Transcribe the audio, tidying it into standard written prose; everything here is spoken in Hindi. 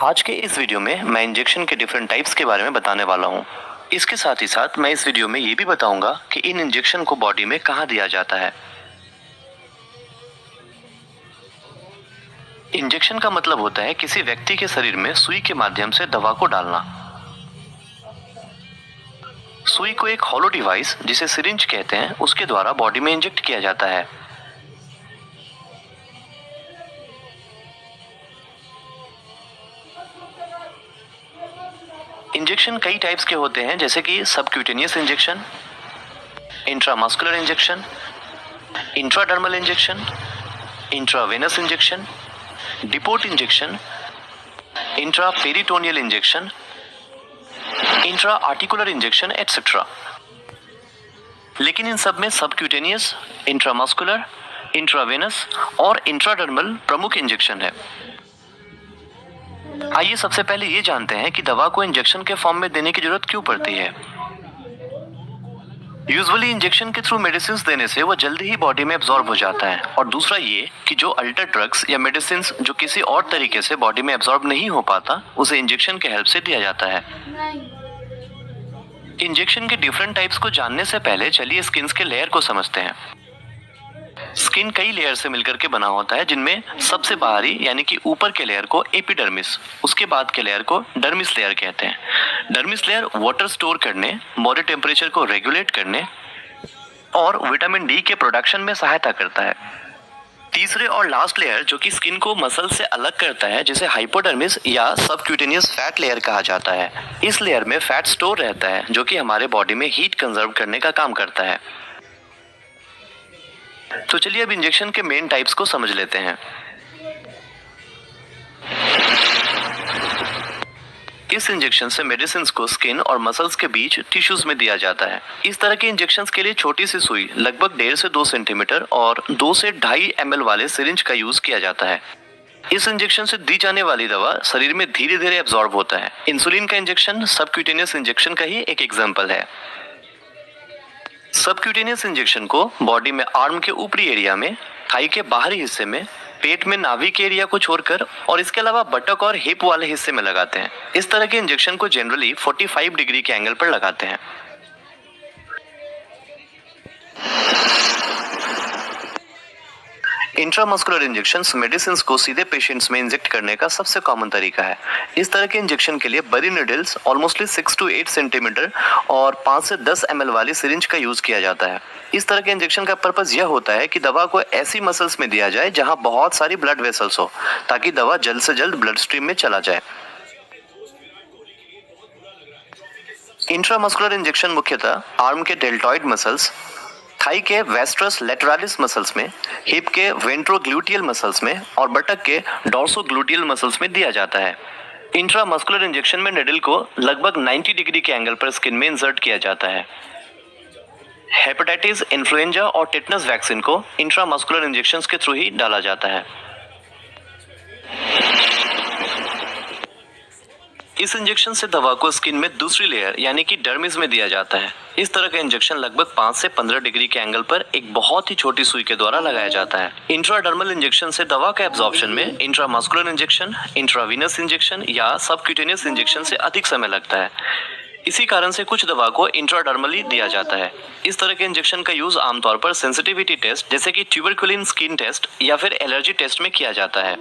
आज के इस वीडियो में मैं इंजेक्शन के डिफरेंट टाइप्स के बारे में बताने वाला हूँ। इसके साथ ही साथ मैं इस वीडियो में ये भी बताऊंगा कि इन इंजेक्शन को बॉडी में कहाँ दिया जाता है। इंजेक्शन का मतलब होता है किसी व्यक्ति के शरीर में सुई के माध्यम से दवा को डालना। सुई को एक हॉलो डिवाइस जिसे सिरिंज कहते हैं उसके द्वारा बॉडी में इंजेक्ट किया जाता है। इंजेक्शन कई टाइप्स के होते हैं, जैसे कि subcutaneous injection, intramuscular injection, intradermal injection, intravenous injection, depot injection, intraperitoneal injection, intra articular injection etcetera. लेकिन इन सब में सबक्यूटेनियस, इंट्रामस्कुलर, इंट्रावेनस और इंट्राडर्मल प्रमुख इंजेक्शन है। आइए सबसे पहले ये जानते हैं कि दवा को इंजेक्शन के फॉर्म में देने की जरूरत क्यों पड़ती है। यूजुअली इंजेक्शन के थ्रू मेडिसिन देने से वो जल्दी ही बॉडी में एब्जॉर्ब हो जाता है, और दूसरा ये कि जो अल्टर ड्रग्स या मेडिसिन जो किसी और तरीके से बॉडी में एब्जॉर्ब नहीं हो पाता, उसे इंजेक्शन के हेल्प से दिया जाता है। इंजेक्शन के डिफरेंट टाइप्स को जानने से पहले चलिए स्किन के लेयर को समझते हैं। स्किन कई लेयर से मिलकर के बना होता है, जिनमें सबसे बाहरी यानी कि ऊपर के लेयर को एपिडर्मिस, उसके बाद के लेयर को डर्मिस लेयर कहते हैं। डर्मिस लेयर वाटर स्टोर करने, बॉडी टेम्परेचर को रेगुलेट करने और विटामिन डी के प्रोडक्शन में सहायता करता है। तीसरे और लास्ट लेयर जो कि स्किन को मसल से अलग करता है, जिसे हाइपोडर्मिस या सबक्यूटेनियस फैट लेयर कहा जाता है। इस लेयर में फैट स्टोर रहता है जो कि हमारे बॉडी में हीट कंजर्व करने का काम करता है। तो चलिए अब इंजेक्शन के मेन टाइप्स को समझ लेते हैं। इस इंजेक्शन से मेडिसिन को स्किन और मसल्स के बीच टिश्यूज में दिया जाता है। इस तरह के इंजेक्शन के लिए छोटी सी सुई लगभग 1.5 से 2 सेंटीमीटर और 2 से 2.5 ml वाले सिरिंज का यूज किया जाता है। इस इंजेक्शन से दी जाने वाली दवा शरीर में धीरे धीरे एब्जॉर्ब होता है। इंसुलिन का इंजेक्शन सबक्यूटेनियस इंजेक्शन का ही एक एग्जाम्पल है। सबक्यूटेनियस इंजेक्शन को बॉडी में आर्म के ऊपरी एरिया में, थाई के बाहरी हिस्से में, पेट में नाभि के एरिया को छोड़कर और इसके अलावा बटक और हिप वाले हिस्से में लगाते हैं। इस तरह के इंजेक्शन को जनरली 45 डिग्री के एंगल पर लगाते हैं। इंट्रामस्कुलर इंजेक्शंस मेडिसिन को सीधे पेशेंट्स में इंजेक्ट करने का सबसे कॉमन तरीका है। इस तरह के इंजेक्शन के लिए बड़ी निडल्स ऑलमोस्टली 6 to 8 सेंटीमीटर और 5 से 10 ml वाली सिरिंज का यूज किया जाता है। इस तरह के इंजेक्शन का पर्पस यह होता है कि दवा को ऐसी मसल्स में दिया जाए जहां बहुत सारी ब्लड वेसल्स हो, ताकि दवा जल्द से जल्द ब्लड स्ट्रीम में चला जाए। इंट्रामस्कुलर इंजेक्शन मुख्यतः आर्म के डेल्टॉइड मसल्स, थाई के वेस्ट्रस लेटरालिस मसल्स में, हिप के वेंट्रोग्लूटियल मसल्स में और बटक के डॉर्सोग्लूटियल मसल्स में दिया जाता है। इंट्रामस्कुलर इंजेक्शन में निडल को लगभग 90 डिग्री के एंगल पर स्किन में इंसर्ट किया जाता है। हेपेटाइटिस, इन्फ्लुएंजा और टेटनस वैक्सीन को इंट्रामस्कुलर इंजेक्शंस के थ्रू ही डाला जाता है। इस इंजेक्शन से दवा को स्किन में दूसरी लेयर यानी कि डर्मिस में दिया जाता है। इस तरह का इंजेक्शन लगभग 5 से 15 डिग्री के एंगल पर एक बहुत ही छोटी सुई के द्वारा लगाया जाता है। इंट्राडर्मल इंजेक्शन से दवा का एब्जॉर्प्शन में इंट्रामस्कुलर इंजेक्शन, इंट्रावीनस इंजेक्शन या सबक्यूटेनियस इंजेक्शन से अधिक समय लगता है। इसी कारण से कुछ दवा को इंट्राडर्मली दिया जाता है। इस तरह के इंजेक्शन का यूज आमतौर पर सेंसिटिविटी टेस्ट जैसे कि ट्यूबरकुलिन स्किन टेस्ट या फिर एलर्जी टेस्ट में किया जाता है।